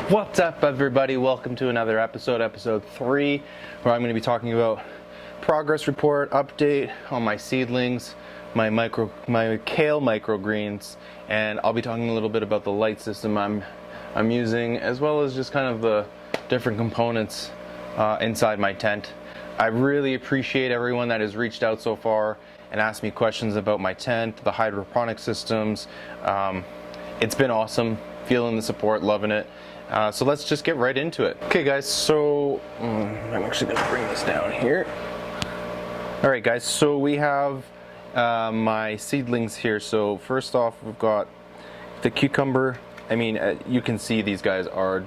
What's up, everybody? Welcome to another episode 3, where I'm going to be talking about progress report update on my seedlings, my kale microgreens, and I'll be talking a little bit about the light system I'm using, as well as just kind of the different components inside my tent. I really appreciate everyone that has reached out so far and asked me questions about my tent, the hydroponic systems. It's been awesome, feeling the support, loving it. So let's just get right into it. Okay guys, so I'm actually going to bring this down here. Alright guys, so we have my seedlings here. So first off, we've got the cucumber. I mean, you can see these guys are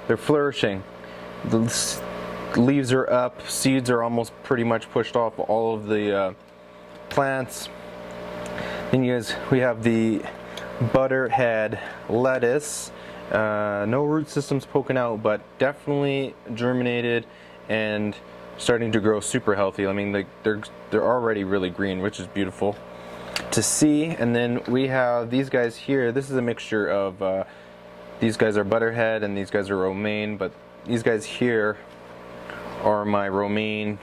they're flourishing. The leaves are up, seeds are almost pretty much pushed off all of the plants. Then we have the butterhead lettuce. No root systems poking out, but definitely germinated and starting to grow super healthy. I mean, they're already really green, which is beautiful to see. And then we have these guys here. This is a mixture of these guys are butterhead and these guys are romaine, but these guys here are my romaine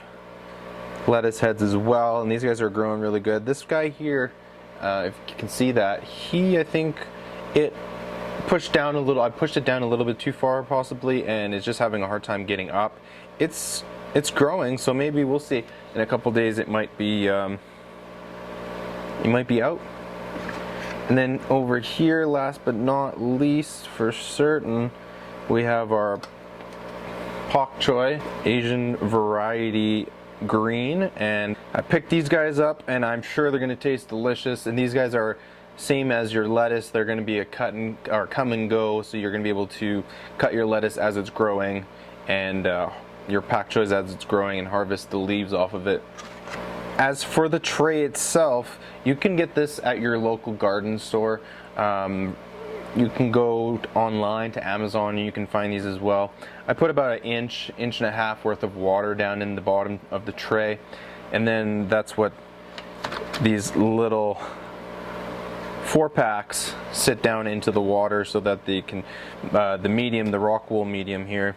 lettuce heads as well, and these guys are growing really good. This guy here, if you can see that, I think I pushed it down a little bit too far possibly, and it's just having a hard time getting up. It's growing, so maybe we'll see. In a couple days it might be out. And then over here, last but not least, for certain, we have our pak choi Asian variety green, and I picked these guys up and I'm sure they're going to taste delicious. And these guys are same as your lettuce. They're going to be a come and go, so you're going to be able to cut your lettuce as it's growing and your pak choys as it's growing and harvest the leaves off of it. As for the tray itself, you can get this at your local garden store. You can go online to Amazon and you can find these as well. I put about an inch and a half worth of water down in the bottom of the tray, and then that's what these little 4-packs sit down into the water, so that they can, the rock wool medium here,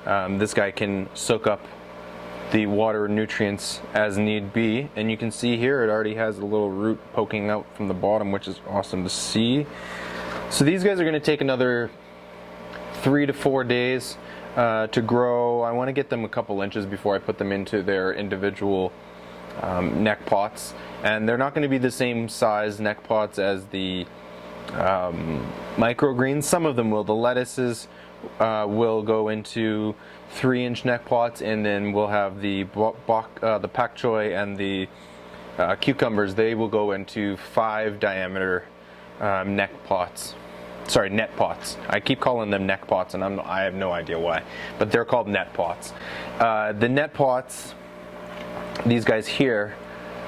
this guy can soak up the water nutrients as need be. And you can see here it already has a little root poking out from the bottom, which is awesome to see. So these guys are going to take another 3 to 4 days to grow. I want to get them a couple inches before I put them into their individual neck pots, and they're not going to be the same size neck pots as the microgreens. Some of them will. The lettuces will go into 3-inch neck pots, and then we'll have the pak choi and the cucumbers. They will go into 5 diameter net pots. I keep calling them neck pots, and I have no idea why, but they're called net pots. The net pots, these guys here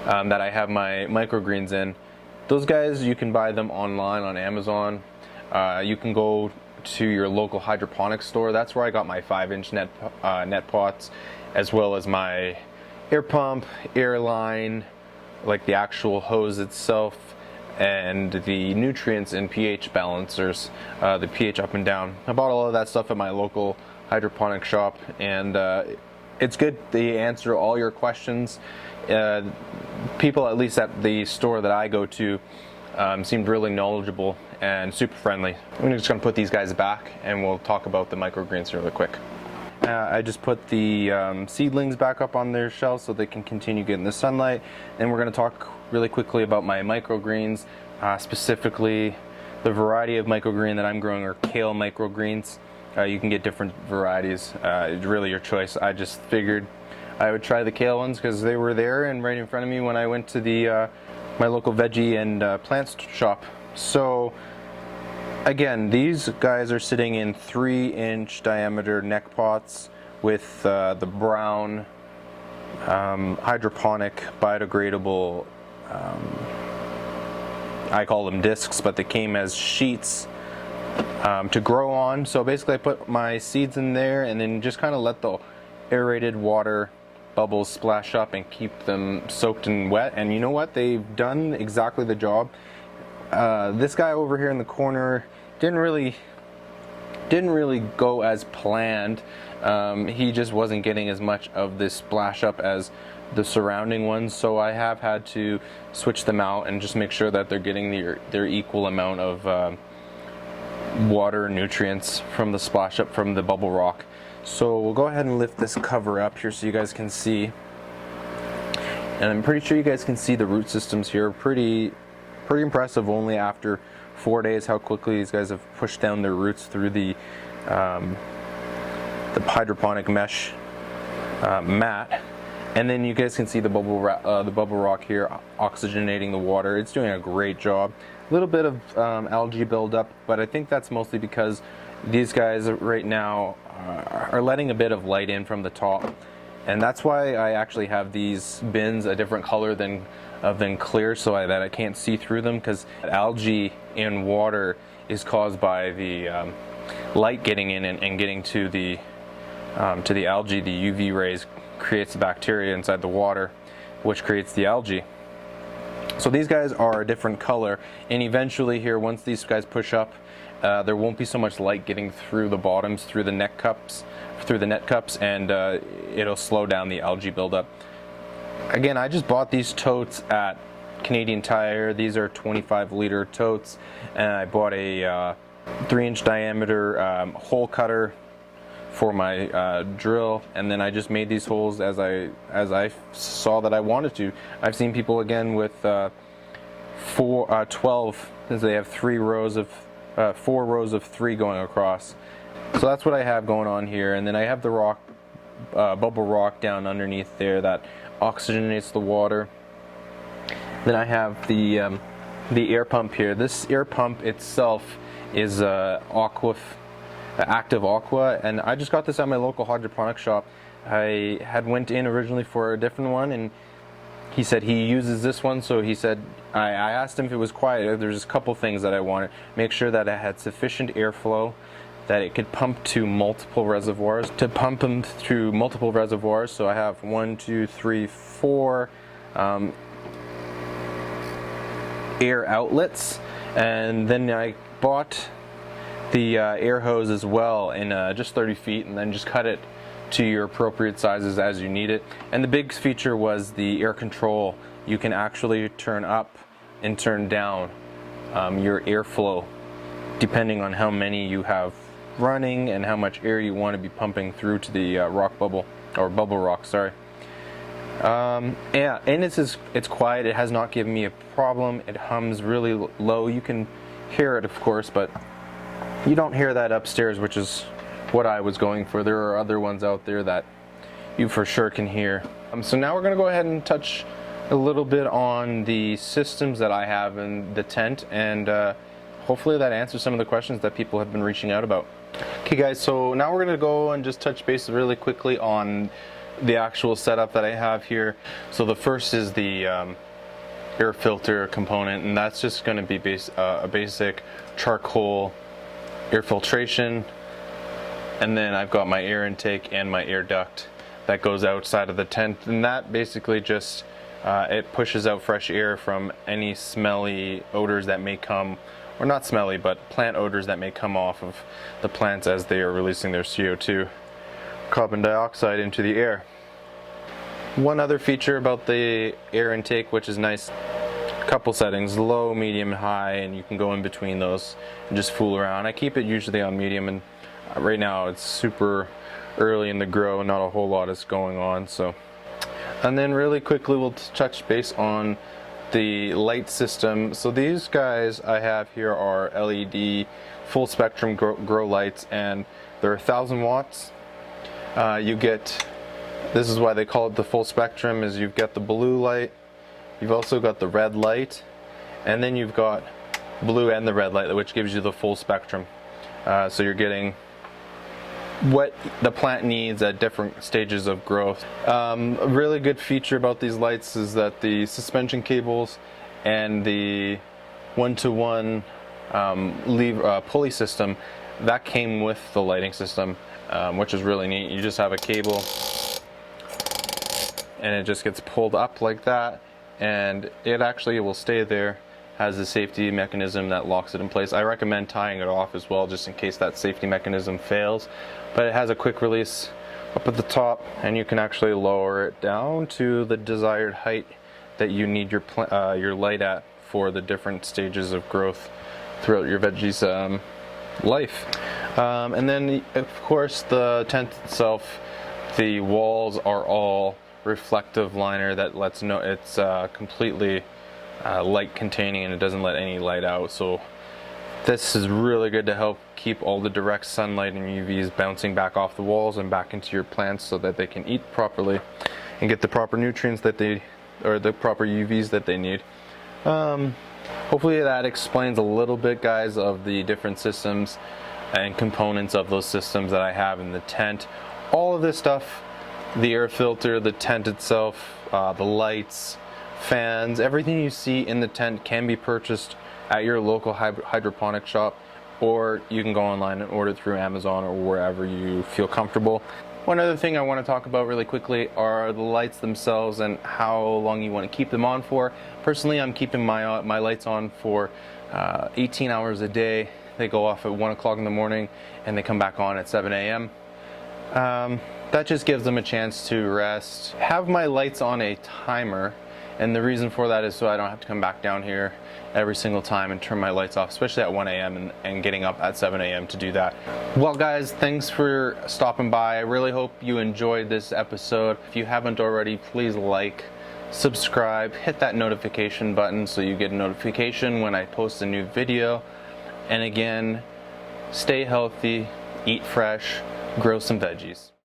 that I have my microgreens in, those guys, you can buy them online on Amazon. You can go to your local hydroponic store. That's where I got my 5-inch net pots, as well as my air pump, air line, like the actual hose itself, and the nutrients and pH balancers, the pH up and down. I bought all of that stuff at my local hydroponic shop, and it's good. They answer all your questions. People, at least at the store that I go to, seemed really knowledgeable and super friendly. I'm just going to put these guys back and we'll talk about the microgreens really quick. I just put the seedlings back up on their shelves so they can continue getting the sunlight. And we're going to talk really quickly about my microgreens, specifically the variety of microgreen that I'm growing are kale microgreens. You can get different varieties. It's really your choice. I just figured I would try the kale ones because they were there and right in front of me when I went to the my local veggie and plants shop. So again, these guys are sitting in 3-inch diameter neck pots with the brown hydroponic biodegradable, I call them discs, but they came as sheets to grow on. So basically I put my seeds in there and then just kind of let the aerated water bubbles splash up and keep them soaked and wet. And you know what? They've done exactly the job. This guy over here in the corner didn't really didn't really go as planned. He just wasn't getting as much of this splash up as the surrounding ones, so I have had to switch them out and just make sure that they're getting their equal amount of water and nutrients from the splash up from the bubble rock. So we'll go ahead and lift this cover up here so you guys can see, and I'm pretty sure you guys can see the root systems here. Pretty impressive only after 4 days how quickly these guys have pushed down their roots through the hydroponic mesh mat. And then you guys can see the bubble rock here oxygenating the water. It's doing a great job. A little bit of algae buildup, but I think that's mostly because these guys right now are letting a bit of light in from the top, and that's why I actually have these bins a different color than clear, so that I can't see through them, because algae in water is caused by the light getting in and getting to the algae. The UV rays creates the bacteria inside the water, which creates the algae. So these guys are a different color, and eventually here, once these guys push up, there won't be so much light getting through the bottoms, through the net cups, and it'll slow down the algae buildup. Again, I just bought these totes at Canadian Tire. These are 25-liter totes, and I bought a 3-inch diameter hole cutter for my drill, and then I just made these holes as I saw that I wanted to. I've seen people again with 12, because they have 4 rows of 3 going across. So that's what I have going on here, and then I have the rock, bubble rock down underneath there that oxygenates the water. Then I have the air pump here. This air pump itself is Active Aqua, and I just got this at my local hydroponic shop. I had went in originally for a different one, and he said he uses this one, so he said, I asked him if it was quiet. There's a couple things that I wanted. Make sure that it had sufficient airflow, that it could pump to multiple reservoirs. To pump them through multiple reservoirs, so I have 1, 2, 3, 4 air outlets, and then I bought the air hose as well in just 30 feet, and then just cut it to your appropriate sizes as you need it. And the big feature was the air control. You can actually turn up and turn down your airflow depending on how many you have running and how much air you want to be pumping through to the bubble rock, sorry. Yeah, and it's quiet. It has not given me a problem. It hums really low. You can hear it, of course, but you don't hear that upstairs, which is what I was going for. There are other ones out there that you for sure can hear. So now we're going to go ahead and touch a little bit on the systems that I have in the tent, and hopefully that answers some of the questions that people have been reaching out about. Okay guys, so now we're going to go and just touch base really quickly on the actual setup that I have here. So the first is the air filter component, and that's just going to be a basic charcoal air filtration, and then I've got my air intake and my air duct that goes outside of the tent, and that basically just it pushes out fresh air from any smelly odors that may come, or not smelly, but plant odors that may come off of the plants as they are releasing their CO2, carbon dioxide, into the air. One other feature about the air intake, which is nice, couple settings, low, medium, high, and you can go in between those and just fool around. I keep it usually on medium, and right now it's super early in the grow, not a whole lot is going on. So, and then really quickly we'll touch base on the light system. So these guys I have here are LED full spectrum grow lights, and they're 1,000 watts. You get, this is why they call it the full spectrum, is you've got the blue light, you've also got the red light, and then you've got blue and the red light, which gives you the full spectrum. So you're getting what the plant needs at different stages of growth. A really good feature about these lights is that the suspension cables and the one-to-one pulley system, that came with the lighting system, which is really neat. You just have a cable and it just gets pulled up like that, and it actually will stay there has a safety mechanism that locks it in place. I recommend tying it off as well, just in case that safety mechanism fails. But it has a quick release up at the top, and you can actually lower it down to the desired height that you need your light at for the different stages of growth throughout your veggies life. And then of course the tent itself, the walls are all reflective liner that lets know it's completely light containing, and it doesn't let any light out. So this is really good to help keep all the direct sunlight and UVs bouncing back off the walls and back into your plants so that they can eat properly and get the proper nutrients that they, or the proper UVs that they need. Hopefully that explains a little bit, guys, of the different systems and components of those systems that I have in the tent. All of this stuff, the air filter, the tent itself, the lights, fans, everything you see in the tent can be purchased at your local hydroponic shop, or you can go online and order through Amazon or wherever you feel comfortable. One other thing I want to talk about really quickly are the lights themselves and how long you want to keep them on for. Personally, I'm keeping my lights on for 18 hours a day. They go off at 1 o'clock in the morning and they come back on at 7 a.m. That just gives them a chance to rest. Have my lights on a timer, and the reason for that is so I don't have to come back down here every single time and turn my lights off, especially at 1 a.m. and getting up at 7 a.m. to do that. Well guys, thanks for stopping by. I really hope you enjoyed this episode. If you haven't already, please like, subscribe, hit that notification button so you get a notification when I post a new video. And again, stay healthy, eat fresh, grow some veggies.